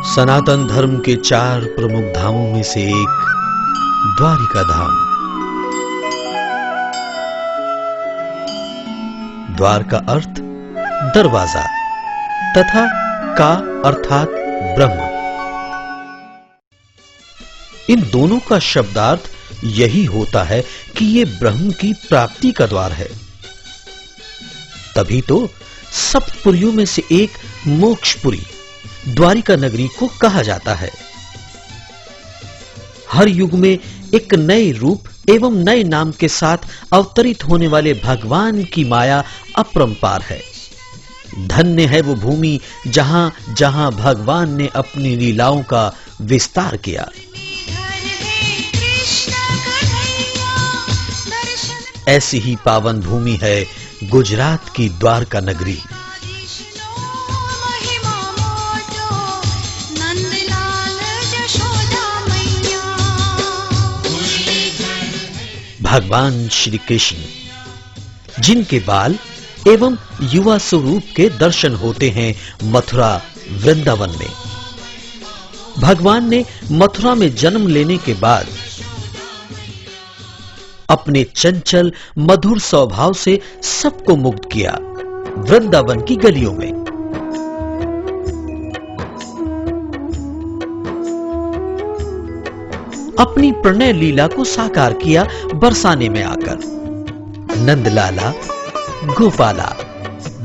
सनातन धर्म के 4 प्रमुख धामों में से एक द्वारिका धाम। द्वार का अर्थ दरवाजा तथा का अर्थात ब्रह्म। इन दोनों का शब्दार्थ यही होता है कि ये ब्रह्म की प्राप्ति का द्वार है। तभी तो सप्तपुरियों में से एक मोक्षपुरी द्वारिका नगरी को कहा जाता है। हर युग में एक नए रूप एवं नए नाम के साथ अवतरित होने वाले भगवान की माया अपरंपार है। धन्य है वो भूमि जहां जहां भगवान ने अपनी लीलाओं का विस्तार किया। ऐसी ही पावन भूमि है गुजरात की द्वारका नगरी। भगवान श्री कृष्ण जिनके बाल एवं युवा स्वरूप के दर्शन होते हैं मथुरा वृंदावन में। भगवान ने मथुरा में जन्म लेने के बाद अपने चंचल मधुर स्वभाव से सबको मुग्ध किया। वृंदावन की गलियों में अपनी प्रणय लीला को साकार किया बरसाने में आकर। नंदलाला, गोपाला,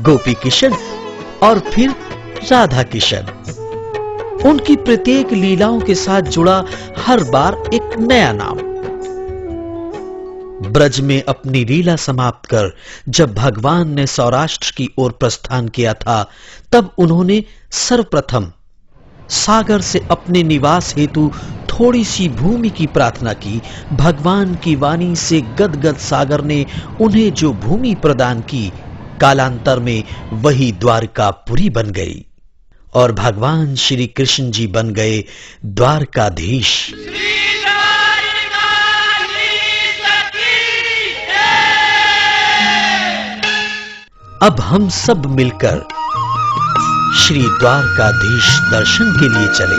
गोपी किशन और फिर राधा किशन, उनकी प्रत्येक लीलाओं के साथ जुड़ा हर बार एक नया नाम। ब्रज में अपनी लीला समाप्त कर जब भगवान ने सौराष्ट्र की ओर प्रस्थान किया था, तब उन्होंने सर्वप्रथम सागर से अपने निवास हेतु थोड़ी सी भूमि की प्रार्थना की। भगवान की वाणी से गदगद सागर ने उन्हें जो भूमि प्रदान की, कालांतर में वही द्वारकापुरी बन गई और भगवान श्री कृष्ण जी बन गए द्वारकाधीश। अब हम सब मिलकर श्री द्वारकाधीश दर्शन के लिए चले।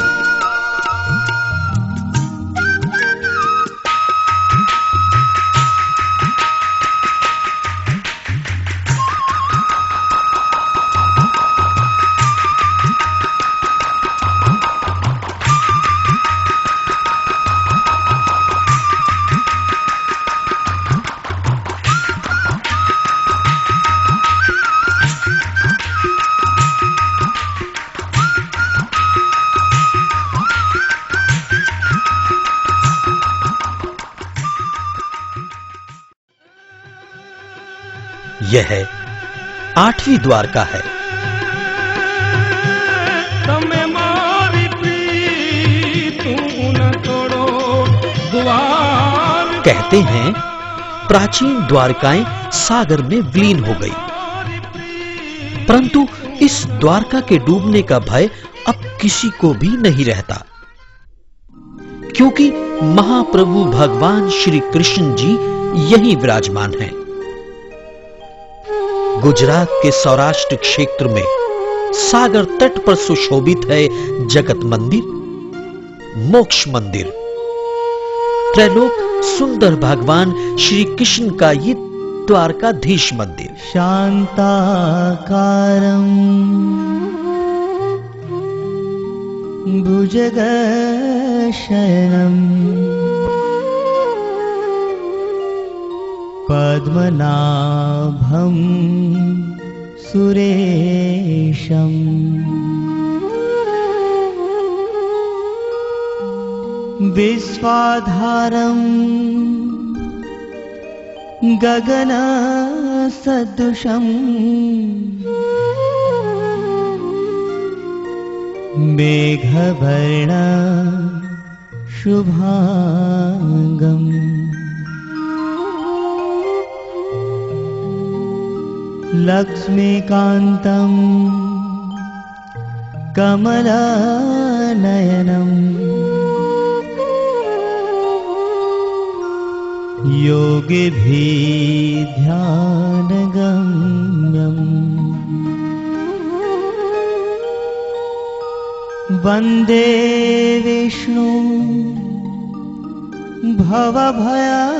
यह 8वीं द्वारका है। कहते हैं प्राचीन द्वारकाएं सागर में विलीन हो गई, परंतु इस द्वारका के डूबने का भय अब किसी को भी नहीं रहता, क्योंकि महाप्रभु भगवान श्री कृष्ण जी यहीं विराजमान हैं। गुजरात के सौराष्ट्र क्षेत्र में सागर तट पर सुशोभित है जगत मंदिर, मोक्ष मंदिर, त्रैलोक सुंदर भगवान श्री कृष्ण का ये द्वारकाधीश मंदिर। शांताकारं भुजगशयनं पद्मनाभं सुरेशं विश्वाधारं गगनसदृशं सदृशम् मेघवर्ण शुभांगम् लक्ष्मीकान्तम् कमलनयनम् योगिभिः ध्यानगम्यम् वन्दे विष्णु भवभयहरम्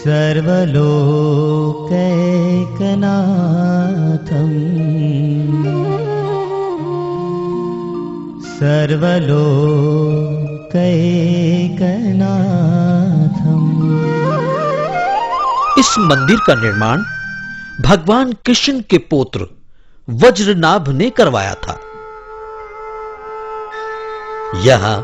सर्वलोकैकनाथम् सर्वलोकैकनाथम्। इस मंदिर का निर्माण भगवान कृष्ण के पुत्र वज्रनाभ ने करवाया था। यहां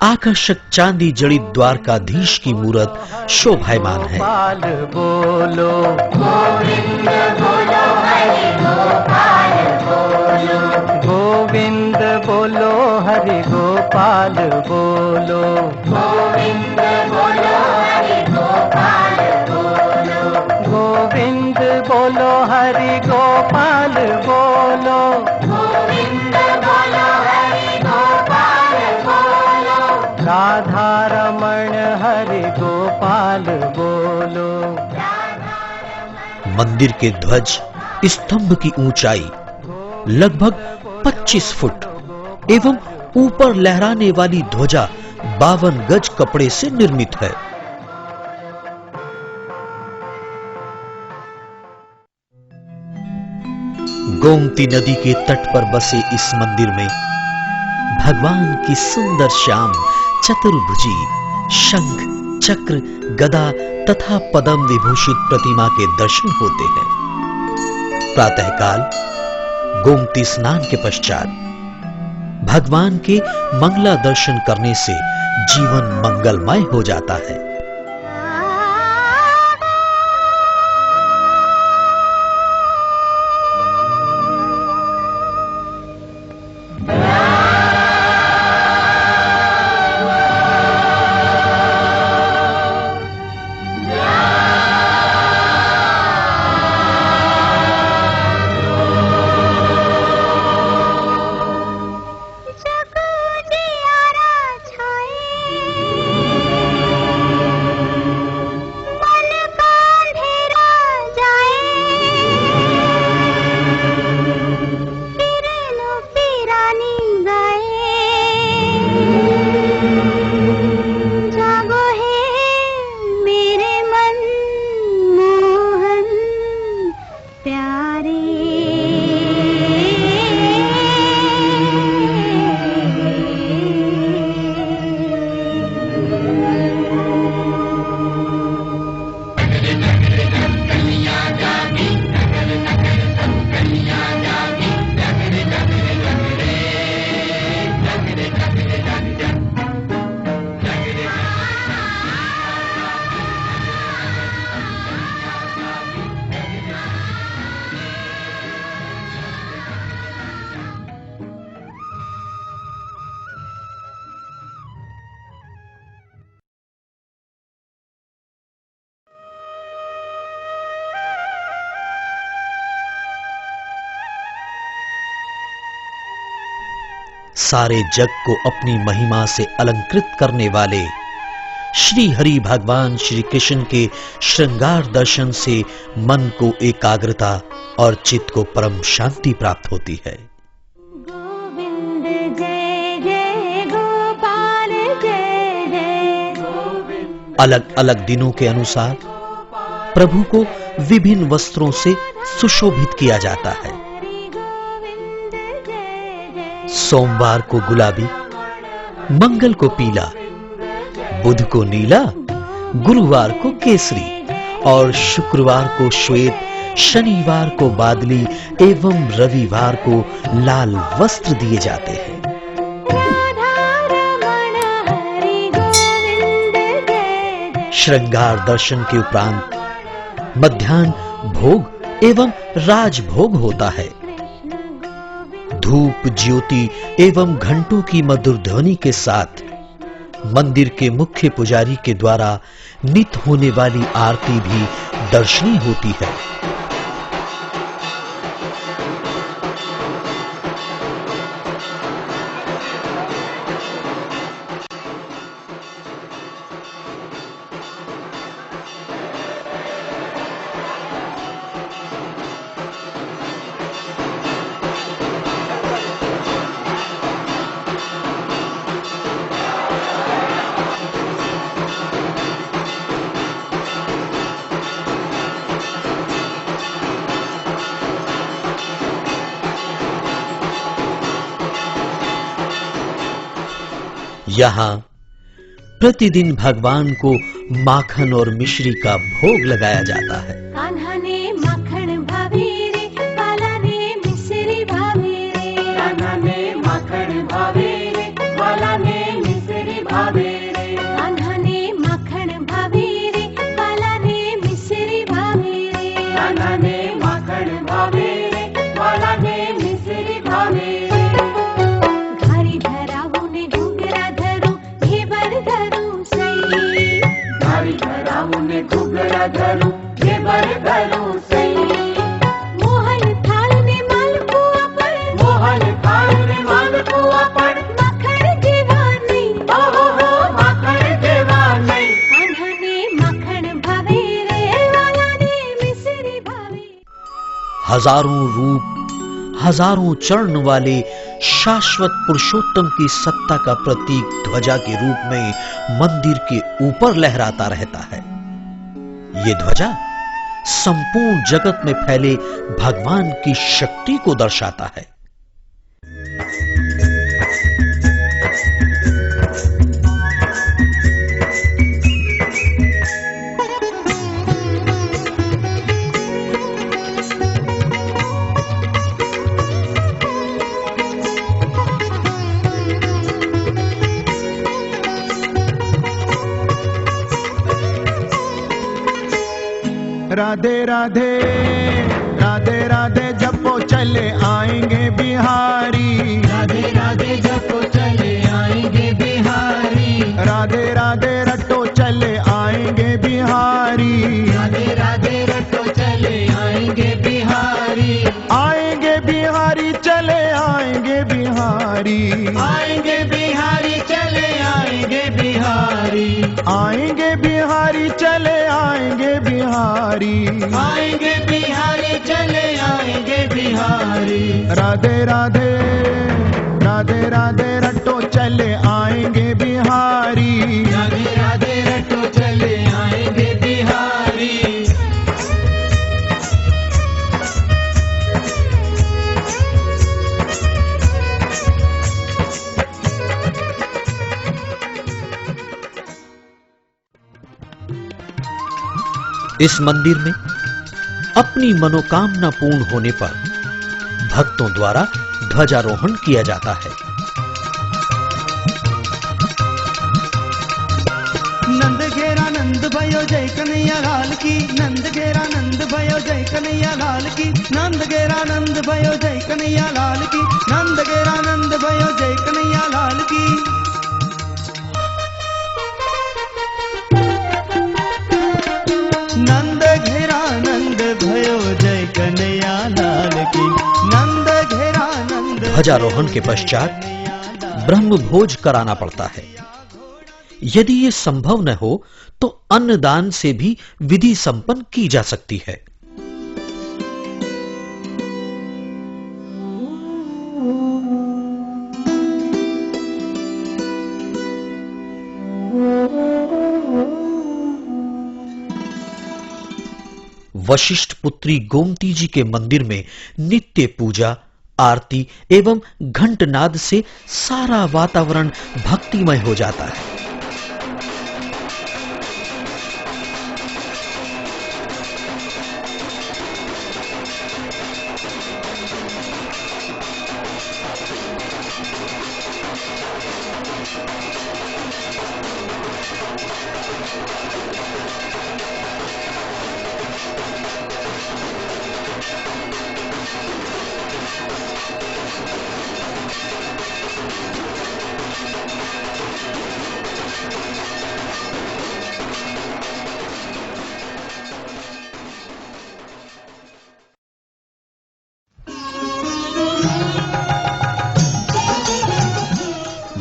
आकर्षक चांदी जड़ित द्वारकाधीश की मूरत शोभायमान है। गोपाल बोलो गोविंद बोलो हरि गोपाल बोलो गोविंद बोलो हरि गोपाल बोलो गोविंद बोलो हरि गोपाल बोलो गोविंद बोलो हरि गोपाल बोलो गोविंद बोलो हरि गोपाल बोलो राधा रमण हरि गोपाल बोलो। मंदिर के ध्वज स्तंभ की ऊंचाई लगभग 25 फुट एवं ऊपर लहराने वाली ध्वजा 52 गज कपड़े से निर्मित है। गोमती नदी के तट पर बसे इस मंदिर में भगवान की सुंदर श्याम चतुर्भुजी शंख चक्र गदा तथा पद्म विभूषित प्रतिमा के दर्शन होते हैं। प्रातःकाल गोमती स्नान के पश्चात भगवान के मंगला दर्शन करने से जीवन मंगलमय हो जाता है। सारे जग को अपनी महिमा से अलंकृत करने वाले श्री हरि भगवान श्री कृष्ण के श्रृंगार दर्शन से मन को एकाग्रता और चित्त को परम शांति प्राप्त होती है। गोविंद जय जय गोपाल जय जय गोविंद। अलग अलग दिनों के अनुसार प्रभु को विभिन्न वस्त्रों से सुशोभित किया जाता है। सोमवार को गुलाबी, मंगल को पीला, बुध को नीला, गुरुवार को केसरी और शुक्रवार को श्वेत, शनिवार को बादली एवं रविवार को लाल वस्त्र दिए जाते हैं। राधा रमण हरि गोविंद श्रृंगार दर्शन के उपरांत मध्याह्न भोग एवं राजभोग होता है। धूप ज्योति एवं घंटों की मधुर ध्वनि के साथ मंदिर के मुख्य पुजारी के द्वारा नित होने वाली आरती भी दर्शनीय होती है। यहाँ प्रतिदिन भगवान को माखन और मिश्री का भोग लगाया जाता है। कान्हा ने माखन भावे रे, बाला ने मिश्री भावे रे। कान्हा ने माखन भावे रे, बाला ने मिश्री भावे रे। कान्हा ने माखन भावे रे, बाला ने मिश्री भावे रे। कान्हा ने माखन भावे रे, बाला ने मिश्री भावे रे। घारी धराऊ ने घुंघरा धरू, घेवर धरू सई। घारी धराऊ ने घुंघरा धरू, घेवर धरू सई। मोहन थाल ने मालपुआ पर, मोहन थाल ने मालपुआ पर। माखन जेवा नहीं, ओहो हो माखन जेवा नहीं। कान्हा ने माखन भावे रे, बाला ने मिश्री भावे। हजारों रूप हजारों चरण वाले शाश्वत पुरुषोत्तम की सत्ता का प्रतीक ध्वजा के रूप में मंदिर के ऊपर लहराता रहता है। ये ध्वजा संपूर्ण जगत में फैले भगवान की शक्ति को दर्शाता है। राधे राधे राधे राधे जपो चले आएंगे बिहारी। राधे राधे जपो चले आएंगे बिहारी। राधे राधे रटो चले आएंगे बिहारी। राधे राधे रटो चले आएंगे बिहारी। आएंगे बिहारी चले आएंगे बिहारी। आएंगे बिहारी चले आएंगे बिहारी। आएंगे बिहारी चले आएंगे बिहारी। आएंगे बिहारी चले आएंगे बिहारी। राधे राधे राधे राधे रटो चले आएंगे बिहारी। राधे राधे रटो चले आएंगे बिहारी। इस मंदिर में अपनी मनोकामना पूर्ण होने पर भक्तों द्वारा ध्वजारोहण किया जाता है। नंद घेरा नंद भयो जय कन्हैया लाल की। नंद घेरा नंद भयो जय कन्हैया लाल की। नंद घेरा नंद भयो जय कन्हैया लाल की। नंद घेरा नंद भयो जय कन्हैया लाल की। नंद घेरा नंद भयो जय कन्हैया लाल की। नंद घेरा नंद ध्वजारोहण के पश्चात ब्रह्म भोज कराना पड़ता है। यदि ये संभव न हो तो अन्नदान से भी विधि संपन्न की जा सकती है। वशिष्ठ पुत्री गोमती जी के मंदिर में नित्य पूजा आरती एवं घंटनाद से सारा वातावरण भक्तिमय हो जाता है।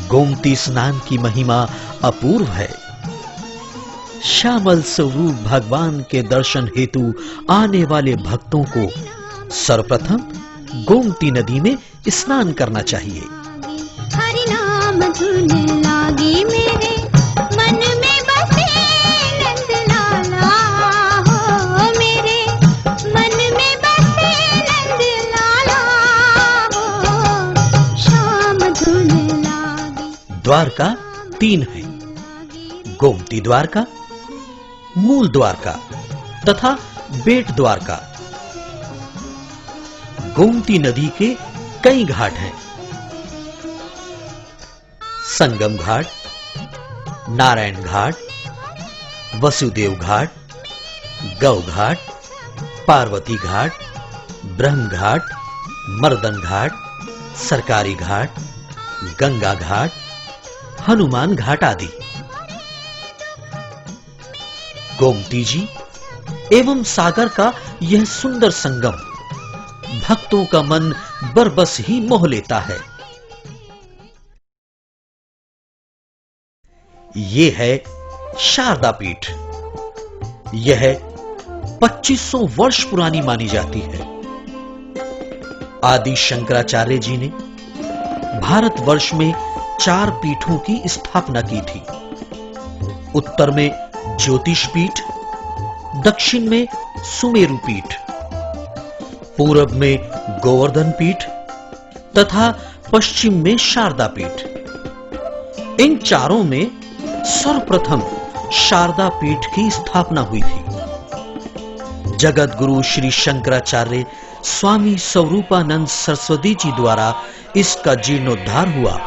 गोमती स्नान की महिमा अपूर्व है। श्यामल स्वरूप भगवान के दर्शन हेतु आने वाले भक्तों को सर्वप्रथम गोमती नदी में स्नान करना चाहिए। हरि नाम धुन लागी मेरे मन में बसे नंद लाला हो, मेरे मन में बसे नंद लाला हो, श्याम धुन लागी। द्वारका 3 है, गोमती द्वारका, मूल द्वारका तथा बेट द्वारका। गोमती नदी के कई घाट हैं। संगम घाट, नारायण घाट, वसुदेव घाट, गौ घाट, पार्वती घाट, ब्रह्म घाट, मर्दन घाट, सरकारी घाट, गंगा घाट, हनुमान घाट आदि। गोमती जी एवं सागर का यह सुंदर संगम भक्तों का मन बरबस ही मोह लेता है। ये है शारदा पीठ। यह 2500 वर्ष पुरानी मानी जाती है। आदि शंकराचार्य जी ने भारतवर्ष में 4 पीठों की स्थापना की थी। उत्तर में ज्योतिष पीठ, दक्षिण में सुमेरु पीठ, पूरब में गोवर्धन पीठ तथा पश्चिम में शारदा पीठ। इन चारों में सर्वप्रथम शारदा पीठ की स्थापना हुई थी। जगत गुरु श्री शंकराचार्य स्वामी स्वरूपानंद सरस्वती जी द्वारा इसका जीर्णोद्धार हुआ।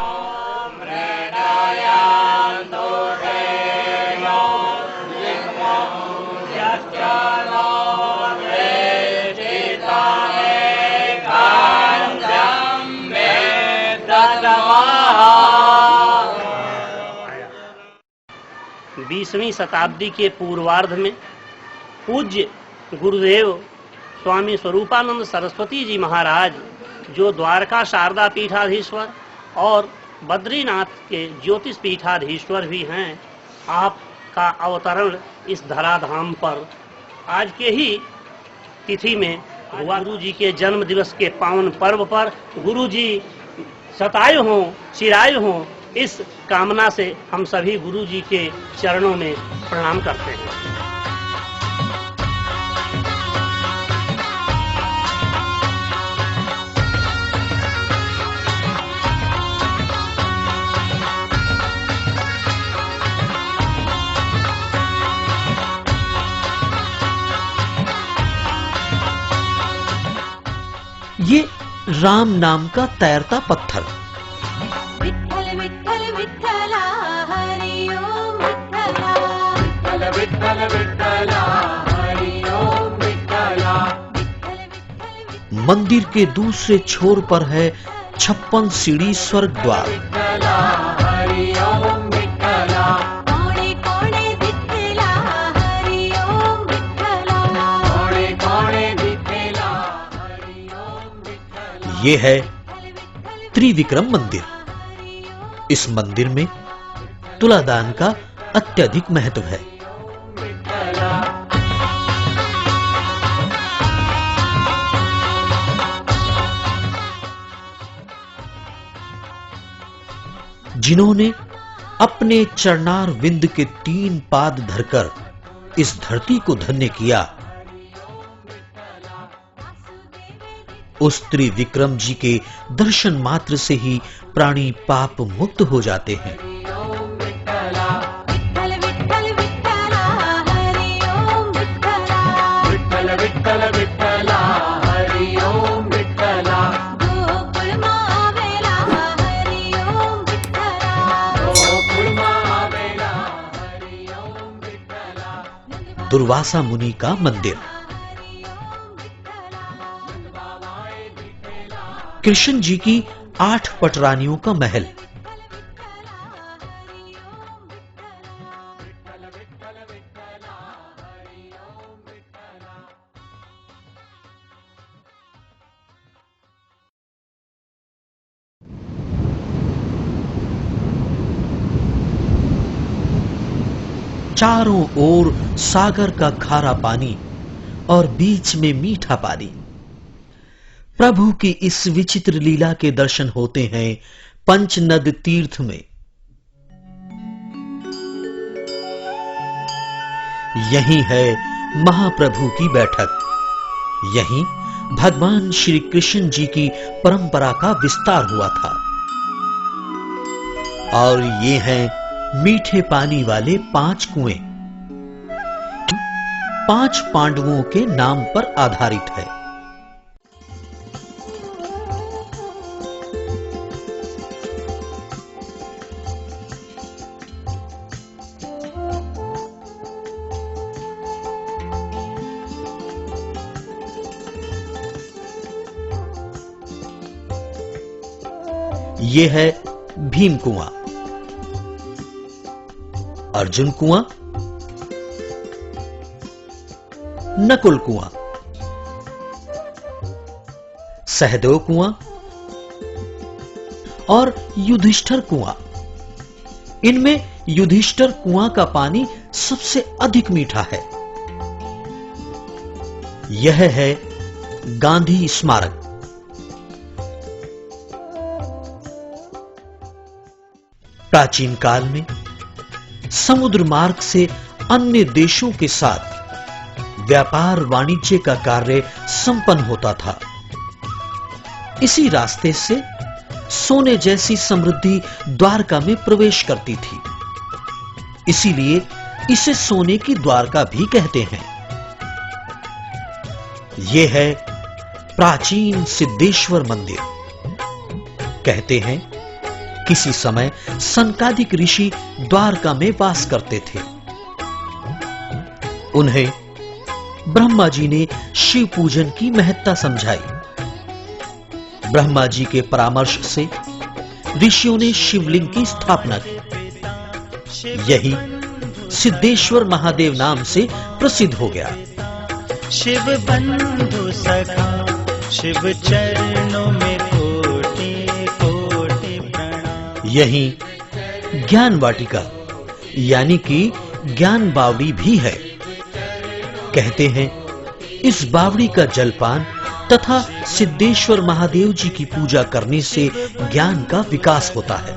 बीसवीं शताब्दी के पूर्वार्ध में पूज्य गुरुदेव स्वामी स्वरूपानंद सरस्वती जी महाराज, जो द्वारका शारदा पीठाधीश्वर और बद्रीनाथ के ज्योतिष पीठाधीश्वर भी हैं, आपका अवतरण इस धराधाम पर आज के ही तिथि में हुआ। गुरु जी के जन्म दिवस के पावन पर्व पर गुरु जी शतायु हों, चिरायु हों, इस कामना से हम सभी गुरु जी के चरणों में प्रणाम करते हैं। ये राम नाम का तैरता पत्थर। विठ्ठल विठ्ठल विठ्ठला हरि ओम विठ्ठला, विठ्ठल विठ्ठल विठ्ठला हरि ओम विठ्ठला। मंदिर के दूसरे छोर पर है 56 सीढ़ी स्वर्ग द्वार। विठ्ठला हरि ओम विठ्ठला। कोणे कोणे विठ्ठला हरि ओम विठ्ठला, कोणे कोणे विठ्ठला हरि ओम विठ्ठला। ये है त्रिविक्रम मंदिर। इस मंदिर में तुलादान का अत्यधिक महत्व है। जिन्होंने अपने चरणार विंद के 3 पाद धरकर इस धरती को धन्य किया, उस त्रिविक्रम जी के दर्शन मात्र से ही प्राणी पाप मुक्त हो जाते हैं। विठ्ठल विठ्ठल विठ्ठला हरि ओम विठ्ठला, विठ्ठल विठ्ठल विठ्ठला हरि ओम विठ्ठला। गोकुळ मावेला हरि ओम विठ्ठला, गोकुळ मावेला हरि ओम विठ्ठला। दुर्वासा मुनि का मंदिर। कृष्ण जी की 8 पटरानियों का महल। चारों ओर सागर का खारा पानी और बीच में मीठा पानी। प्रभु की इस विचित्र लीला के दर्शन होते हैं पंचनद तीर्थ में। यही है महाप्रभु की बैठक। यहीं भगवान श्री कृष्ण जी की परंपरा का विस्तार हुआ था। और ये हैं मीठे पानी वाले 5 कुएं। 5 पांडवों के नाम पर आधारित है। ये है भीम कुआं, अर्जुन कुआं, नकुल कुआं, सहदेव कुआं और युधिष्ठिर कुआं। इनमें युधिष्ठिर कुआं का पानी सबसे अधिक मीठा है। यह है गांधी स्मारक। प्राचीन काल में समुद्र मार्ग से अन्य देशों के साथ व्यापार वाणिज्य का कार्य संपन्न होता था। इसी रास्ते से सोने जैसी समृद्धि द्वारका में प्रवेश करती थी। इसीलिए इसे सोने की द्वारका भी कहते हैं। यह है प्राचीन सिद्धेश्वर मंदिर। कहते हैं किसी समय सनकादिक ऋषि द्वारका में वास करते थे। उन्हें ब्रह्मा जी ने शिव पूजन की महत्ता समझाई। ब्रह्मा जी के परामर्श से ऋषियों ने शिवलिंग की स्थापना की। यही सिद्धेश्वर महादेव नाम से प्रसिद्ध हो गया। शिव बंधु सखा शिव चरणों में कोटि कोटि प्रणाम। यही ज्ञान वाटिका यानी कि ज्ञान बावड़ी भी है। कहते हैं इस बावड़ी का जलपान तथा सिद्धेश्वर महादेव जी की पूजा करने से ज्ञान का विकास होता है।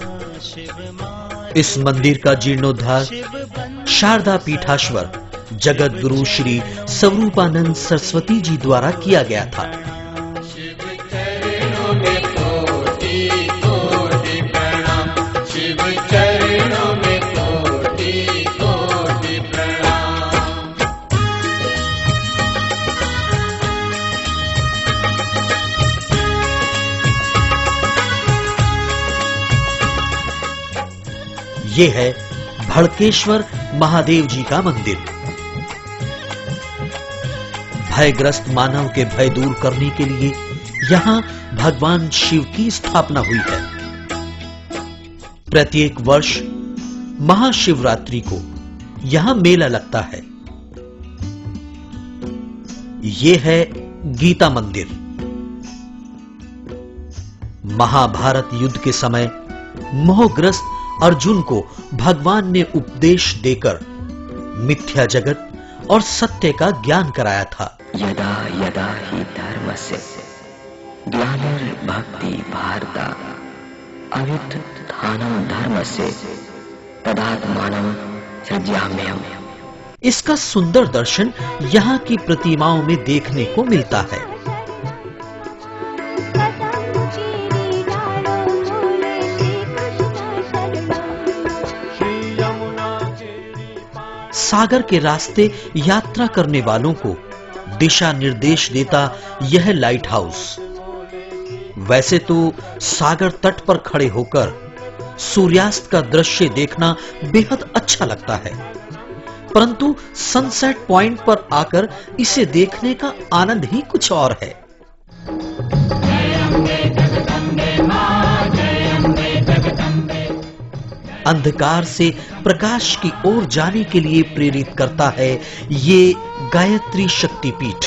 इस मंदिर का जीर्णोद्धार शारदा पीठाश्वर जगत गुरु श्री स्वरूपानंद सरस्वती जी द्वारा किया गया था। ये है भड़केश्वर महादेव जी का मंदिर। भयग्रस्त मानव के भय दूर करने के लिए यहां भगवान शिव की स्थापना हुई है। प्रत्येक वर्ष महाशिवरात्रि को यहां मेला लगता है। यह है गीता मंदिर। महाभारत युद्ध के समय मोहग्रस्त अर्जुन को भगवान ने उपदेश देकर मिथ्या जगत और सत्य का ज्ञान कराया था। यदा यदा हि धर्मस्य ग्लानिर्भक्ति भारत अभ्युत्थानं धर्मस्य तदात्मानं सृजाम्यहम्। इसका सुंदर दर्शन यहाँ की प्रतिमाओं में देखने को मिलता है। सागर के रास्ते यात्रा करने वालों को दिशा निर्देश देता यह लाइट हाउस। वैसे तो सागर तट पर खड़े होकर सूर्यास्त का दृश्य देखना बेहद अच्छा लगता है, परंतु सनसेट पॉइंट पर आकर इसे देखने का आनंद ही कुछ और है। अंधकार से प्रकाश की ओर जाने के लिए प्रेरित करता है ये गायत्री शक्तिपीठ।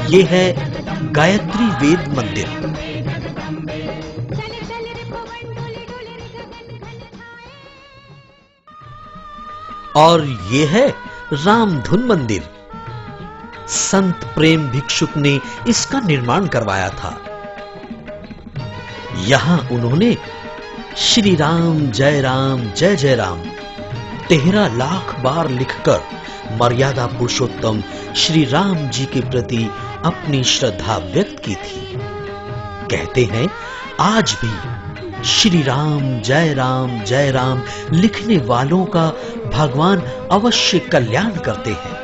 ये है गायत्री वेद मंदिर। और ये है रामधुन मंदिर। संत प्रेम भिक्षुक ने इसका निर्माण करवाया था। यहां उन्होंने श्री राम जय राम 13 लाख बार लिखकर मर्यादा पुरुषोत्तम श्री राम जी के प्रति अपनी श्रद्धा व्यक्त की थी। कहते हैं आज भी श्री राम जय राम लिखने वालों का भगवान अवश्य कल्याण करते हैं।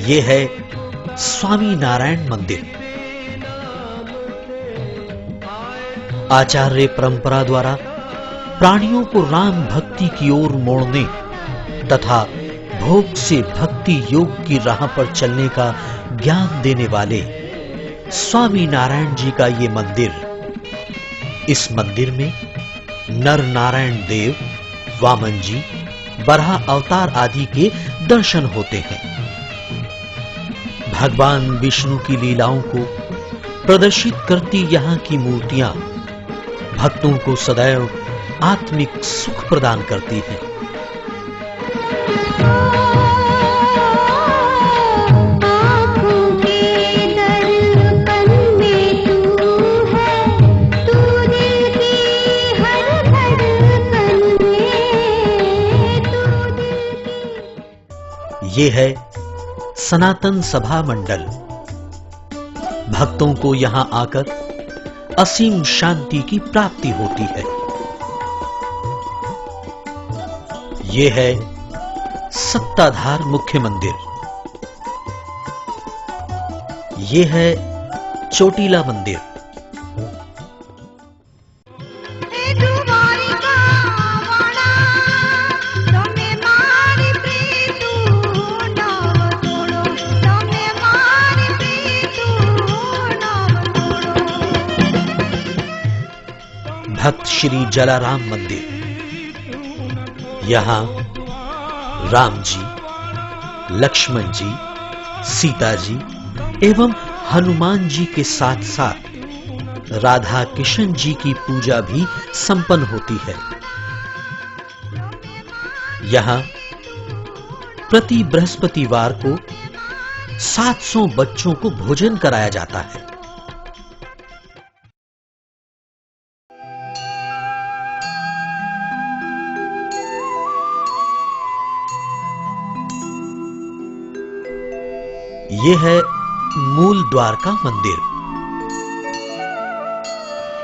यह है स्वामी नारायण मंदिर। आचार्य परंपरा द्वारा प्राणियों को राम भक्ति की ओर मोड़ने तथा भोग से भक्ति योग की राह पर चलने का ज्ञान देने वाले स्वामी नारायण जी का ये मंदिर। इस मंदिर में नर नारायण देव, वामन जी, बराह अवतार आदि के दर्शन होते हैं। भगवान विष्णु की लीलाओं को प्रदर्शित करती यहां की मूर्तियां भक्तों को सदैव आत्मिक सुख प्रदान करती हैं। ये है सनातन सभा मंडल। भक्तों को यहां आकर असीम शांति की प्राप्ति होती है। ये है सत्ताधार मुख्य मंदिर। ये है चोटीला मंदिर। भक्त श्री जलाराम मंदिर। यहां राम जी, लक्ष्मण जी, सीता जी एवं हनुमान जी के साथ साथ राधा कृष्ण जी की पूजा भी संपन्न होती है। यहां प्रति बृहस्पतिवार को 700 बच्चों को भोजन कराया जाता है। ये है मूल द्वारका मंदिर।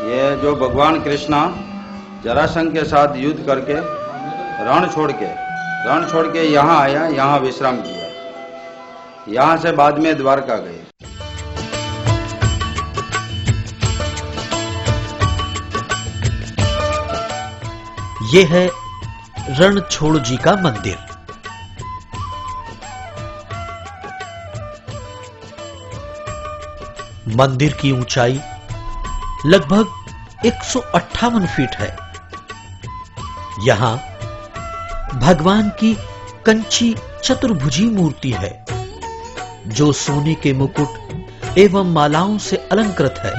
ये जो भगवान कृष्णा जरासंध के साथ युद्ध करके रण छोड़ के यहाँ आया, यहाँ विश्राम किया, यहाँ से बाद में द्वारका गए। ये है रणछोड़ जी का मंदिर। मंदिर की ऊंचाई लगभग 158 फीट है। यहां भगवान की कंची चतुर्भुजी मूर्ति है जो सोने के मुकुट एवं मालाओं से अलंकृत है।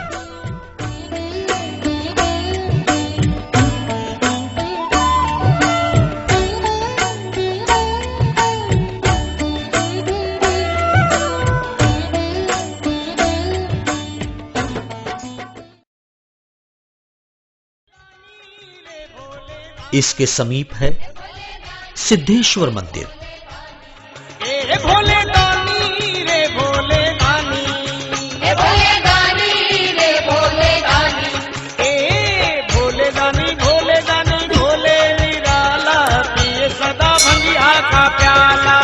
इसके समीप है सिद्धेश्वर मंदिर। रे भोले दानी, रे भोले दानी, रे भोले दानी, रे भोले दानी, भोले दानी, भोले दानी, भोले निराला पिए सदा भंगिया का प्याला।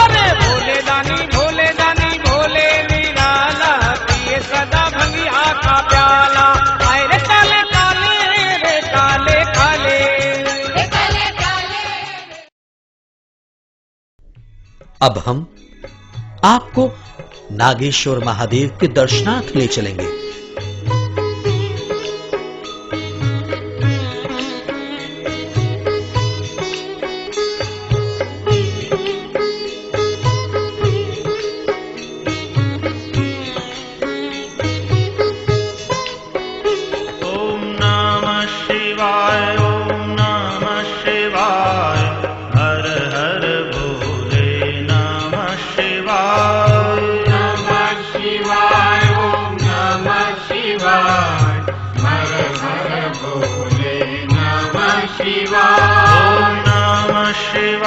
अरे भोले दानी, भोले दानी, भोले निराला पिए सदा भंगिया का प्याला। आए रे काले काले, रे काले काले, अब हम आपको नागेश्वर महादेव के दर्शनार्थ ले चलेंगे। ओम नमः शिवाय, ओम नमः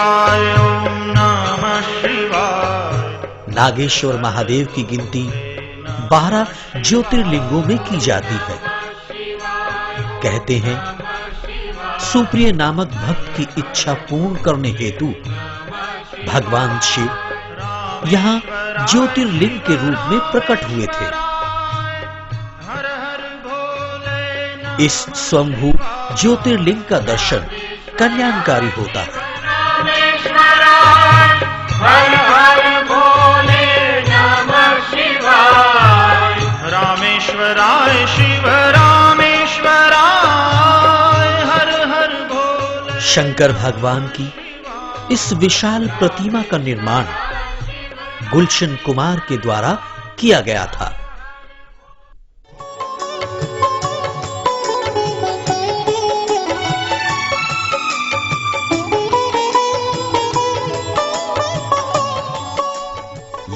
शिवाय ओम नमः शिवाय। नागेश्वर महादेव की गिनती 12 ज्योतिर्लिंगों में की जाती है। कहते हैं सुप्रिय नामक भक्त की इच्छा पूर्ण करने हेतु भगवान शिव यहां ज्योतिर्लिंग के रूप में प्रकट हुए थे। इस स्वयंभू ज्योतिर्लिंग का दर्शन कल्याणकारी होता है। हर हर भोले नमः शिवाय। रामेश्वराय शिव रामेश्वराय हर हर भोले। शंकर भगवान की इस विशाल प्रतिमा का निर्माण गुलशन कुमार के द्वारा किया गया था।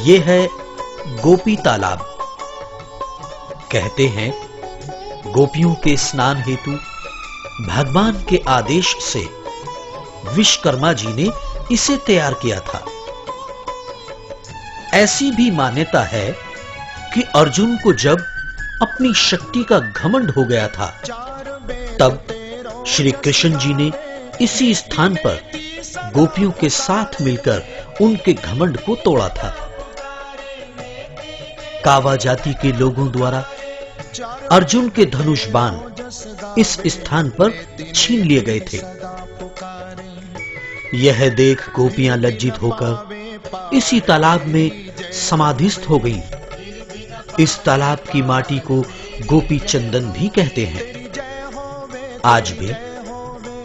ये है गोपी तालाब। कहते हैं गोपियों के स्नान हेतु भगवान के आदेश से विश्वकर्मा जी ने इसे तैयार किया था। ऐसी भी मान्यता है कि अर्जुन को जब अपनी शक्ति का घमंड हो गया था तब श्री कृष्ण जी ने इसी स्थान पर गोपियों के साथ मिलकर उनके घमंड को तोड़ा था। कावा जाति के लोगों द्वारा अर्जुन के धनुष बाण इस स्थान पर छीन लिए गए थे। यह देख गोपियां लज्जित होकर इसी तालाब में समाधिस्थ हो गईं। इस तालाब की माटी को गोपी चंदन भी कहते हैं। आज भी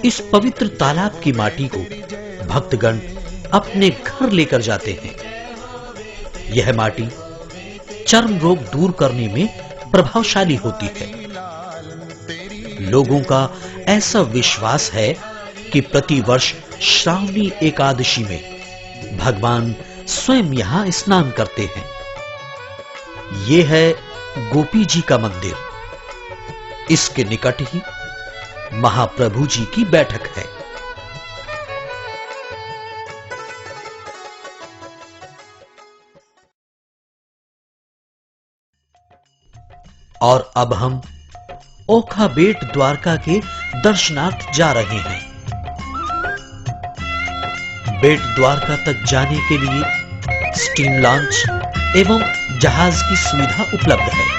इस पवित्र तालाब की माटी को भक्तगण अपने घर लेकर जाते हैं। यह माटी चर्म रोग दूर करने में प्रभावशाली होती है। लोगों का ऐसा विश्वास है कि प्रतिवर्ष श्रावणी एकादशी में भगवान स्वयं यहां स्नान करते हैं। यह है गोपी जी का मंदिर। इसके निकट ही महाप्रभु जी की बैठक है। और अब हम ओखा बेट द्वारका के दर्शनार्थ जा रहे हैं। बेट द्वारका तक जाने के लिए स्टीम लॉन्च एवं जहाज की सुविधा उपलब्ध है।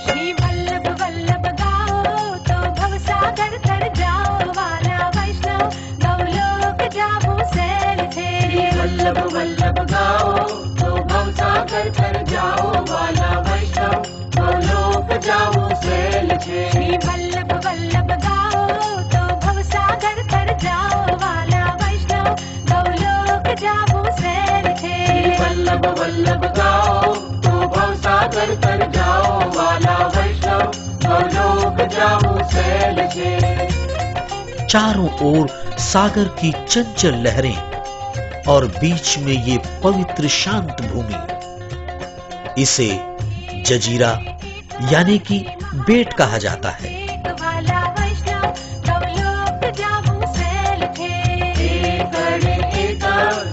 श्री वल्लभ वल्लभ गाओ तो भवसागर तर जाओ वाला वैष्णव गौलोक जाबो सैल थे। वल्लभ वल्लभ गाओ तो भवसागर तर जाओ वाला वैष्णव गोलोक जाओ सैल छे। श्री वल्लभ वल्लभ गाओ तो भवसागर तर जाओ वाला वैष्णव गौलोक जाबो सैल थे। वल्लभ वल्लभ गाओ तो भवसागर तर जाओ वाला वैष्णव गोलोक जाओ सैल छे। चारों ओर सागर की चंचल लहरें और बीच में ये पवित्र शांत भूमि। इसे जजीरा यानी कि बेट कहा जाता है। एक वाला वैष्णव गौलोक जाबो सैल थे। एक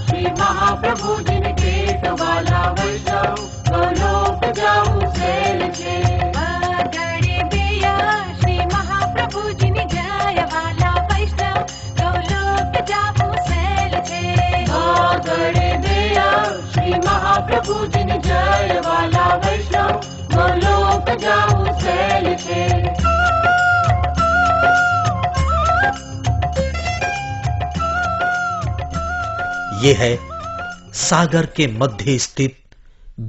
श्री महाप्रभु जिनके वाला वैष्णव गोलोक जाओ सैल छे। गणे बेया श्री महाप्रभु जिन जय वाला वैष्णव गौलोक जाबो सैल थे। गणे बेया श्री महाप्रभु जिन जय वाला वैष्णव गोलोक जाओ सैल छे। यह है सागर के मध्य स्थित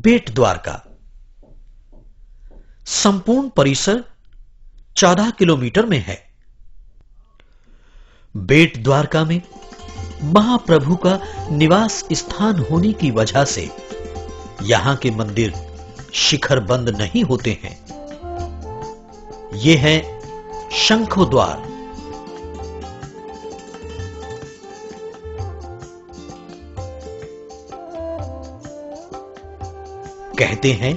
बेट द्वारका। संपूर्ण परिसर 14 किलोमीटर में है। बेट द्वारका में महाप्रभु का निवास स्थान होने की वजह से यहां के मंदिर शिखर बंद नहीं होते हैं। ये है शंखो द्वार। कहते हैं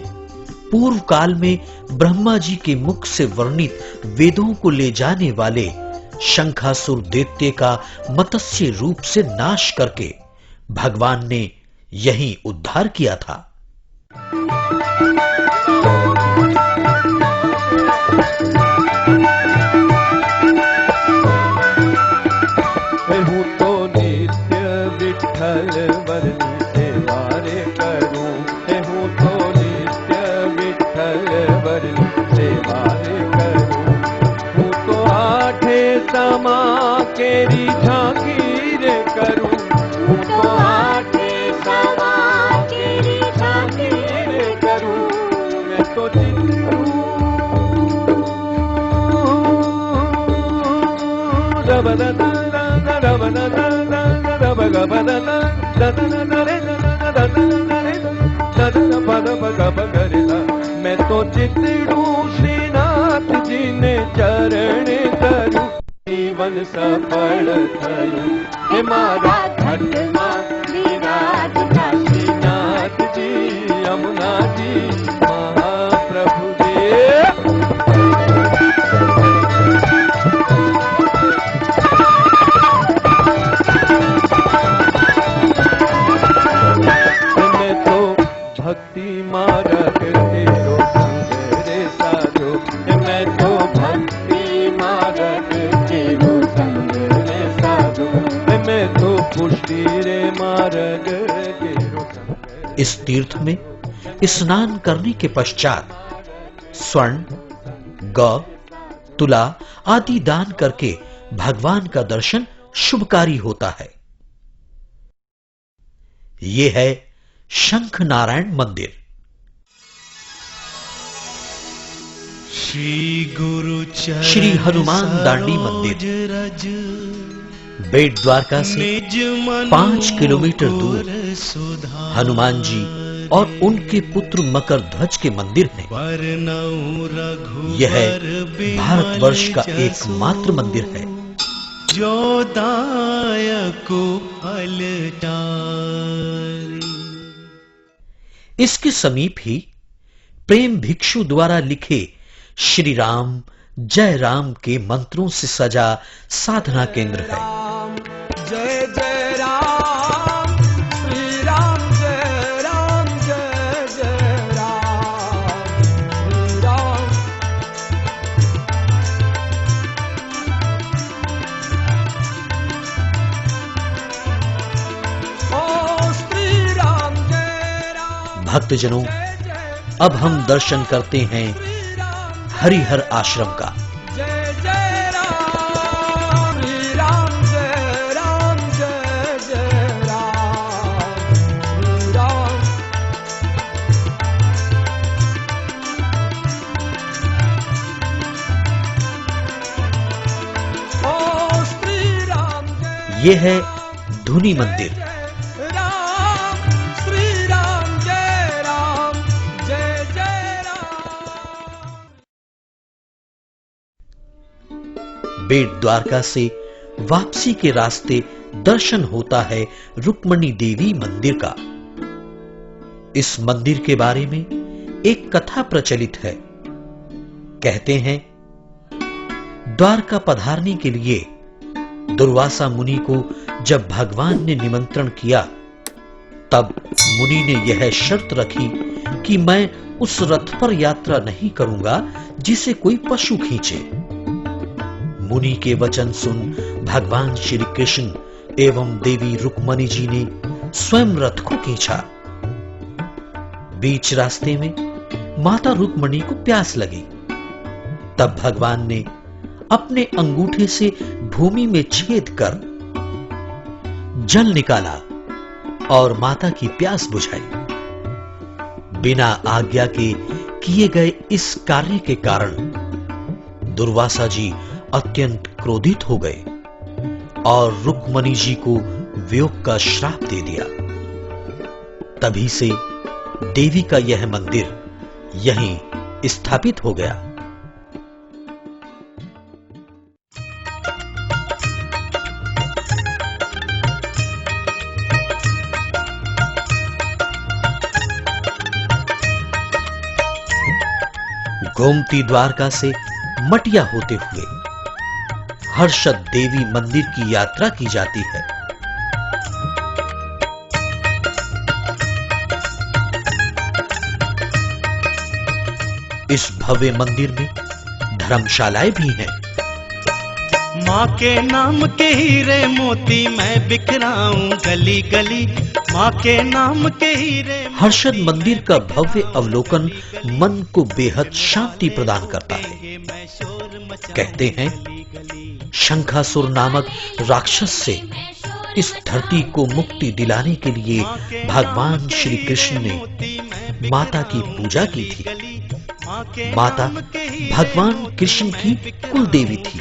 पूर्व काल में ब्रह्मा जी के मुख से वर्णित वेदों को ले जाने वाले शंखासुर दैत्य का मत्स्य रूप से नाश करके भगवान ने यहीं उद्धार किया था। हूँ तो नित्य विठल वर्णी सेवा रे करूं, हूँ तो नित्य विठल वर्णी सेवा रे करूं, हूँ तो आठे समा केरी झांकी रे करूं, हूँ तो आठे समा केरी झांकी रे करूं, मैं तो चित्रू मैं तो चितड़ू श्रीनाथ जी ने चरण धरू, जीवन सफल थयु हे मारा घटना विराजता श्रीनाथ जी यमुना जी महाप्रभु जी। भक्ति मार्ग तेरो संग रे साधो, मैं तो भक्ति मार्ग तेरो संग रे साधो, मैं तो पुष्टि रे मार्ग तेरो संग। इस तीर्थ में स्नान करने के पश्चात स्वर्ण, गौ, तुला आदि दान करके भगवान का दर्शन शुभकारी होता है। यह है शंख नारायण मंदिर। श्री हनुमान दांडी मंदिर बेट द्वारका से 5 किलोमीटर दूर हनुमान जी और उनके पुत्र मकर ध्वज के मंदिर हैं। यह भारतवर्ष का एकमात्र मंदिर है जो दायको फलचारी। इसके समीप ही प्रेम भिक्षु द्वारा लिखे श्री राम जय राम के मंत्रों से सजा साधना केंद्र है। जय जय राम श्री राम जय राम जय जय राम श्री राम। ओ श्री राम जय राम। भक्तजनों, अब हम दर्शन करते हैं हरिहर आश्रम का। जय जय राम श्री राम जय राम जय जय राम श्री राम। ओ श्री राम जय यह है धुनी मंदिर। राम श्री राम जय राम जय जय राम। बेट द्वारका से वापसी के रास्ते दर्शन होता है रुक्मणी देवी मंदिर का। इस मंदिर के बारे में एक कथा प्रचलित है। कहते हैं द्वारका पधारने के लिए दुर्वासा मुनि को जब भगवान ने निमंत्रण किया, तब मुनि ने यह शर्त रखी कि मैं उस रथ पर यात्रा नहीं करूंगा जिसे कोई पशु खींचे। मुनि के वचन सुन भगवान श्री कृष्ण एवं देवी रुक्मणी जी ने स्वयं रथ को खींचा। बीच रास्ते में माता रुक्मणी को प्यास लगी। तब भगवान ने अपने अंगूठे से भूमि में छेद कर जल निकाला और माता की प्यास बुझाई। बिना आज्ञा के किए गए इस कार्य के कारण दुर्वासा जी अत्यंत क्रोधित हो गए और रुक्मणी जी को वियोग का श्राप दे दिया। तभी से देवी का यह मंदिर यहीं स्थापित हो गया। गोमती द्वारका से मटिया होते हुए हर्षद देवी मंदिर की यात्रा की जाती है। इस भव्य मंदिर में धर्मशालाएं भी हैं। माँ के नाम के हीरे मोती मैं बिखराऊं गली गली, माँ के नाम के हीरे। हर्षद मंदिर का भव्य अवलोकन मन को बेहद शांति प्रदान करता है। कहते हैं शंखासुर नामक राक्षस से इस धरती को मुक्ति दिलाने के लिए भगवान श्री कृष्ण ने माता की पूजा की थी। माता भगवान कृष्ण की कुल देवी थी।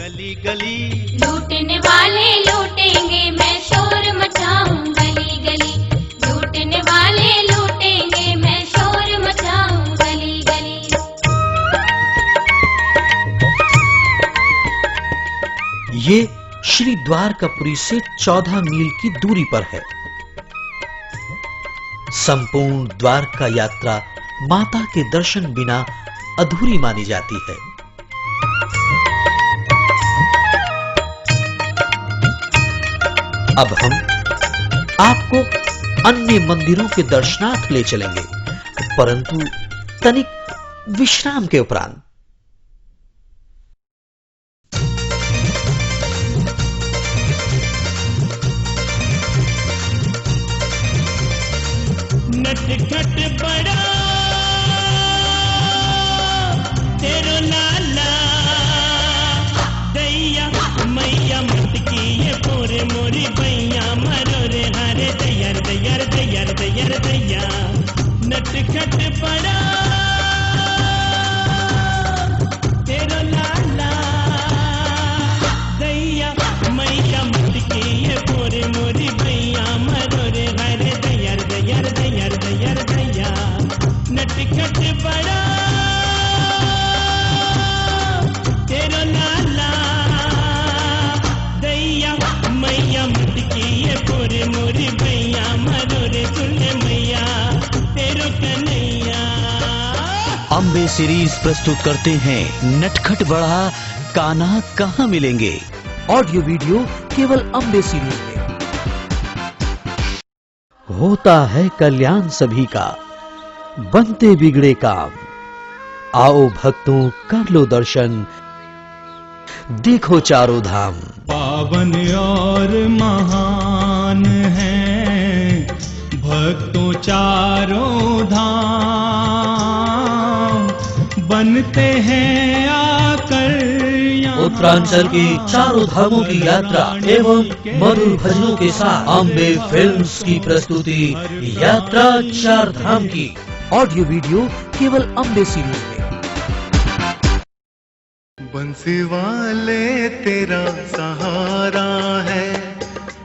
लूटने वाले लूटेंगे, मैं शोर मचाऊं गली गली। लूटने वाले लूटेंगे, मैं शोर मचाऊं गली गली। ये श्री द्वारकापुरी से 14 मील की दूरी पर है। संपूर्ण द्वारका यात्रा माता के दर्शन बिना अधूरी मानी जाती है। अब हम आपको अन्य मंदिरों के दर्शनार्थ ले चलेंगे, परंतु तनिक विश्राम के उपरांत। नटखट बड़ा तेरो लाला, दैया मैया मटकी ये पोरे मोरी बैया, मरो रे हरे दैयर दैयर दैयर दैयर दैया। नटखट बड़ा तेरो लाला, दैया मैया मटकी ये पोरे मोरी बैया, मरो रे हरे दैयर दैयर दैयर दैयर दैया। नटखट बड़ा तेरो लाला, दैया मैया मटकी ये पोरे मोरी बैया, मरो रे सुने मैया तेरो कन्हैया। अम्बे सीरीज प्रस्तुत करते हैं नटखट बड़ा कान्हा कहां मिलेंगे। ऑडियो वीडियो केवल अम्बे सीरीज में। होता है कल्याण सभी का, बनते बिगड़े काम। आओ भक्तों कर लो दर्शन, देखो चारों धाम। पावन और महान है भक्तों चारों धाम, बनते हैं आकर यहाँ। उत्तरांचल की चारों धामों की यात्रा एवं मधुर भजनों के साथ अम्बे फिल्म्स की प्रस्तुति यात्रा चार धाम की। ऑडियो वीडियो केवल अम्बे सीरीज में। बंसी वाले तेरा सहारा है,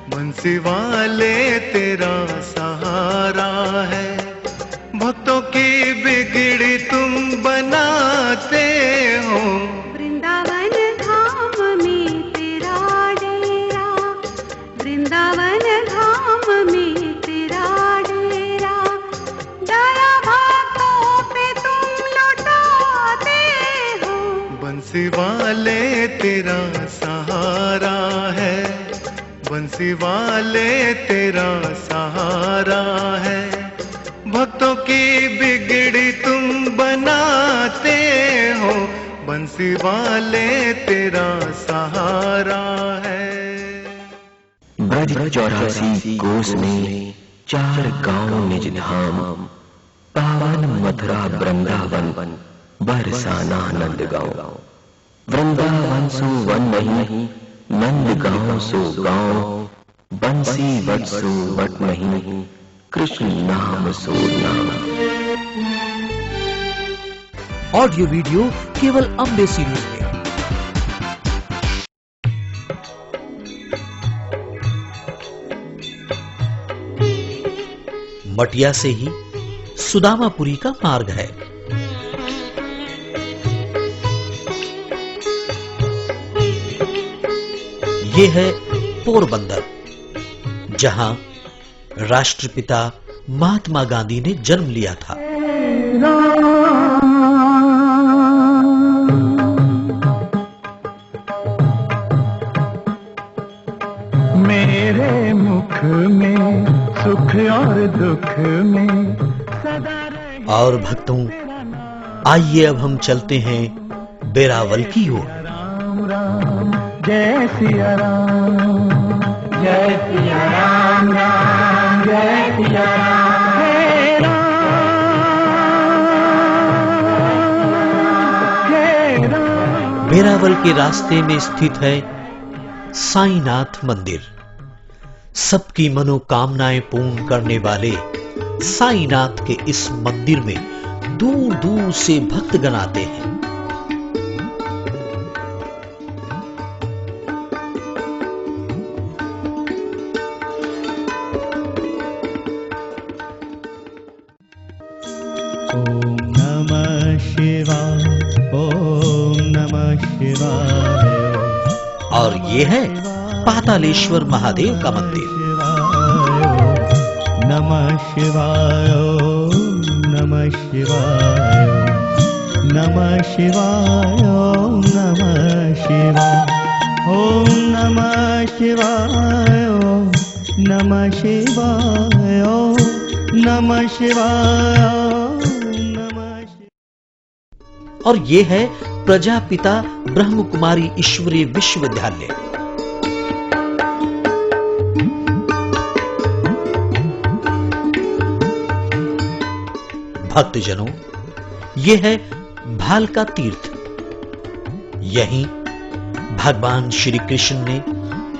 बंसी वाले तेरा सहारा है। भक्तों की बिगड़ी तुम बनाते हो, वृंदावन धाम में तेरा डेरा, वृंदावन धाम में तेरा डेरा। दया भक्तों पे तुम लौटाते हो, बंसी वाले तेरा सहारा है, बंसी वाले तेरा सहारा है। भक्तों की बिगड़ी तुम बनाते हो, बंसी वाले तेरा सहारा है। ब्रज 84 कोस में 4 गांव निज धाम, पावन मथुरा वृंदावन बरसाना नंदगांव। वृंदावन सो वन नहीं, नंदगांव सो गांव। बंसी वट सो वट नहीं, कृष्ण नाम सो नाम। ऑडियो वीडियो केवल अम्बे सीरीज में। मटिया से ही सुदामापुरी का मार्ग है। ये है पोरबंदर, जहां राष्ट्रपिता महात्मा गांधी ने जन्म लिया था। सुख और दुख में सदा रहे। और भक्तों, आइए अब हम चलते हैं बेरावल की ओर। राम राम जय सिया राम, जय सिया राम राम जय सिया राम, हे राम। बेरावल के रास्ते में स्थित है साईनाथ मंदिर। सबकी मनोकामनाएं पूर्ण करने वाले साईनाथ के इस मंदिर में दूर दूर से भक्तगण आते हैं। ओम नमः शिवाय, ओम नमः शिवाय। और ये है पातालेश्वर महादेव का मंदिर। नमः शिवाय, ओम नमः शिवाय, नमः शिवाय, ओम नमः शिवाय, ओम नमः शिवाय, ओम नमः शिवाय, ओम नमः शिवाय, ओम नमः शिवाय। और ये है प्रजापिता ब्रह्म कुमारी ईश्वरीय विश्वविद्यालय। भक्तजनों, ये है भालका तीर्थ। यहीं भगवान श्री कृष्ण ने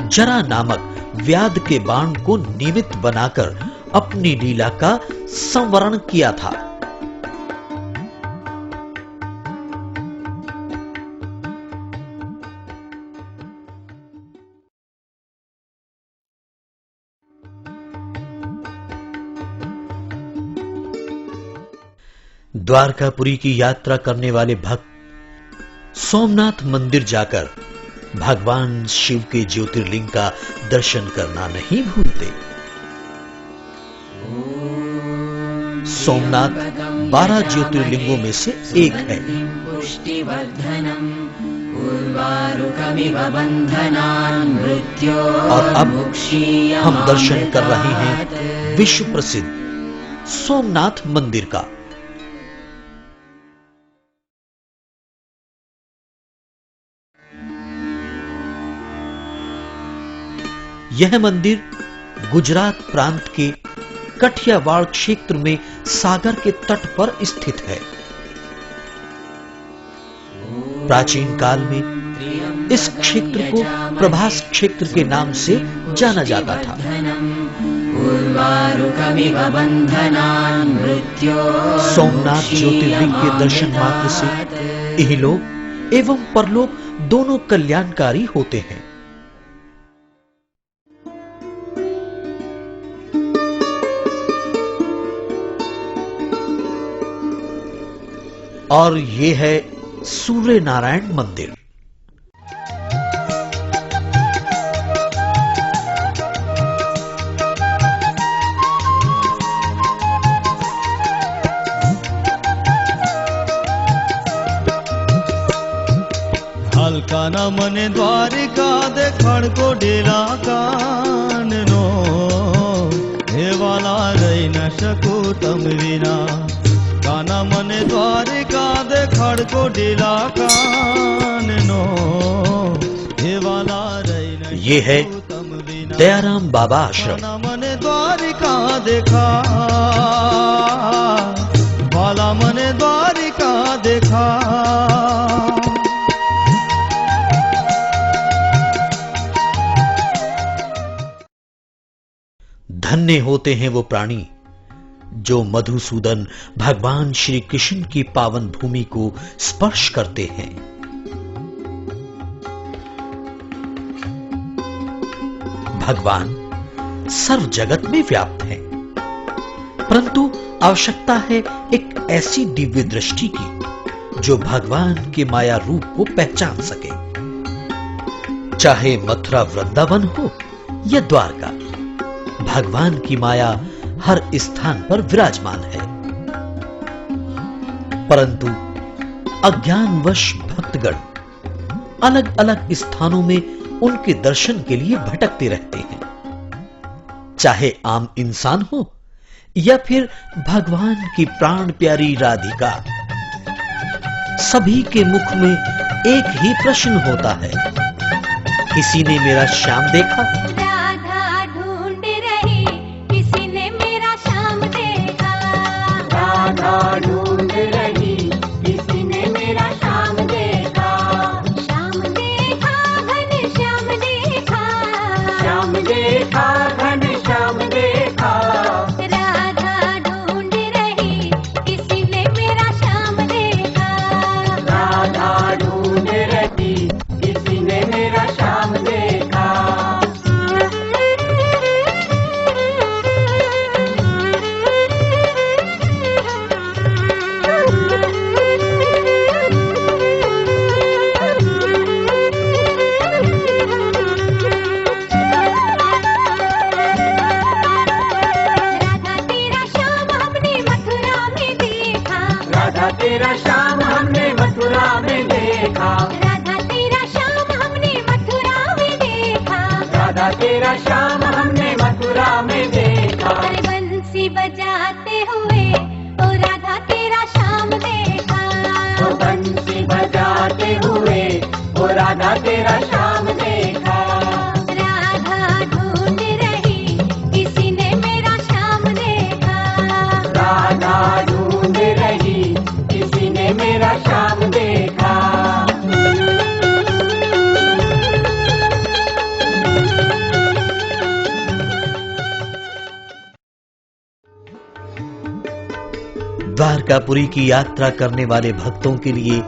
जरा नामक व्याध के बाण को निमित्त बनाकर अपनी लीला का संवरण किया था। द्वारकापुरी की यात्रा करने वाले भक्त सोमनाथ मंदिर जाकर भगवान शिव के ज्योतिर्लिंग का दर्शन करना नहीं भूलते। सोमनाथ 12 ज्योतिर्लिंगों में से एक है। और अब हम दर्शन कर रहे हैं विश्व प्रसिद्ध सोमनाथ मंदिर का। यह मंदिर गुजरात प्रांत के कठियावाड़ क्षेत्र में सागर के तट पर स्थित है। प्राचीन काल में इस क्षेत्र को प्रभास क्षेत्र के नाम से जाना जाता था। सोमनाथ ज्योतिर्लिंग के दर्शन मात्र से इहलोक एवं परलोक दोनों कल्याणकारी होते हैं। और ये है सूर्य नारायण मंदिर। हल्का न मने द्वारिका देखाड़ को डेला कान नो, हे वाला रही न शकू तम विना। काना मने द्वारिका देखाड़ को डेला कान नो, हे वाला रही न ये है दयाराम बाबा आश्रम। काना मने द्वारिका देखा, वाला मने द्वारिका देखा। धन्य होते हैं वो प्राणी जो मधुसूदन भगवान श्री कृष्ण की पावन भूमि को स्पर्श करते हैं। भगवान सर्व जगत में व्याप्त है, परंतु आवश्यकता है एक ऐसी दिव्य दृष्टि की जो भगवान के माया रूप को पहचान सके। चाहे मथुरा वृंदावन हो या द्वारका, भगवान की माया हर स्थान पर विराजमान है। परंतु अज्ञानवश भक्तगण अलग अलग स्थानों में उनके दर्शन के लिए भटकते रहते हैं। चाहे आम इंसान हो या फिर भगवान की प्राण प्यारी राधिका, सभी के मुख में एक ही प्रश्न होता है, किसी ने मेरा श्याम देखा? राधा ढूंढ रही, किसी ने मेरा श्याम देखा। राधा ढूंढ रही, किसी ने मेरा श्याम देखा। श्याम देखा, घन श्याम देखा। श्याम देखा, घन श्याम देखा। राधा ढूंढ रही, किसी ने मेरा श्याम देखा। राधा ढूंढ रही, किसी ने मेरा श्याम देखा। राधा तेरा श्याम हमने मथुरा में देखा। राधा तेरा श्याम हमने मथुरा में देखा। राधा तेरा श्याम हमने मथुरा में देखा। राधा तेरा श्याम हमने मथुरा में देखा। अरे बंसी बजाते हुए ओ राधा तेरा श्याम देखा। ओ बंसी बजाते हुए ओ राधा तेरा श्याम देखा। राधा ढूंढ रही, किसी ने मेरा श्याम देखा। राधा ढूंढ रही, किसी ने मेरा श्याम देखा। द्वारकापुरी की यात्रा करने वाले भक्तों के लिए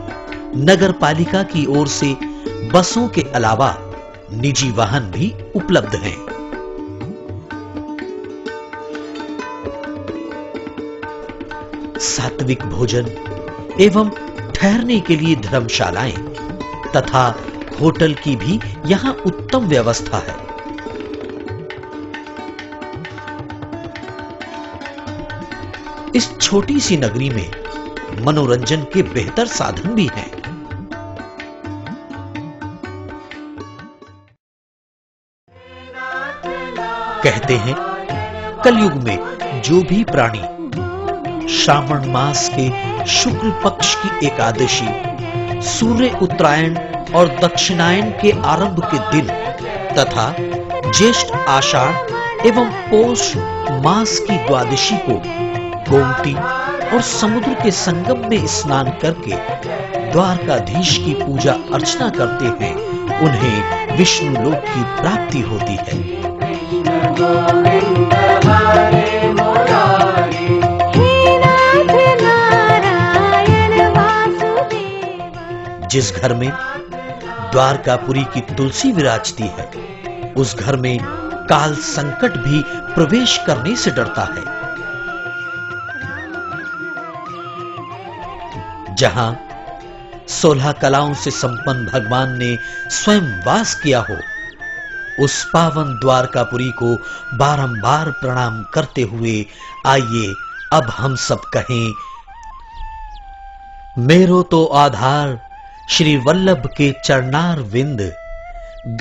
नगर पालिका की ओर से बसों के अलावा निजी वाहन भी उपलब्ध हैं। सात्विक भोजन एवं ठहरने के लिए धर्मशालाएं तथा होटल की भी यहां उत्तम व्यवस्था है। इस छोटी सी नगरी में मनोरंजन के बेहतर साधन भी हैं। कहते हैं कलयुग में जो भी प्राणी श्रावण मास के शुक्ल पक्ष की एकादशी, सूर्य उत्तरायण और दक्षिणायन के आरंभ के दिन तथा ज्येष्ठ आषाढ़ एवं पौष मास की द्वादशी को गोमती और समुद्र के संगम में स्नान करके द्वारकाधीश की पूजा अर्चना करते हैं, उन्हें विष्णु लोक की प्राप्ति होती है। जिस घर में द्वारकापुरी की तुलसी विराजती है, उस घर में काल संकट भी प्रवेश करने से डरता है। जहां 16 कलाओं से संपन्न भगवान ने स्वयं वास किया हो, उस पावन द्वारकापुरी को बारंबार प्रणाम करते हुए आइए अब हम सब कहें, मेरो तो आधार श्री वल्लभ के चरणार विंद,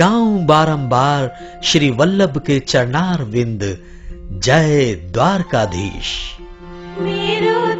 गाऊं बारंबार श्री वल्लभ के चरणार विंद, जय द्वारकाधीश। मेरो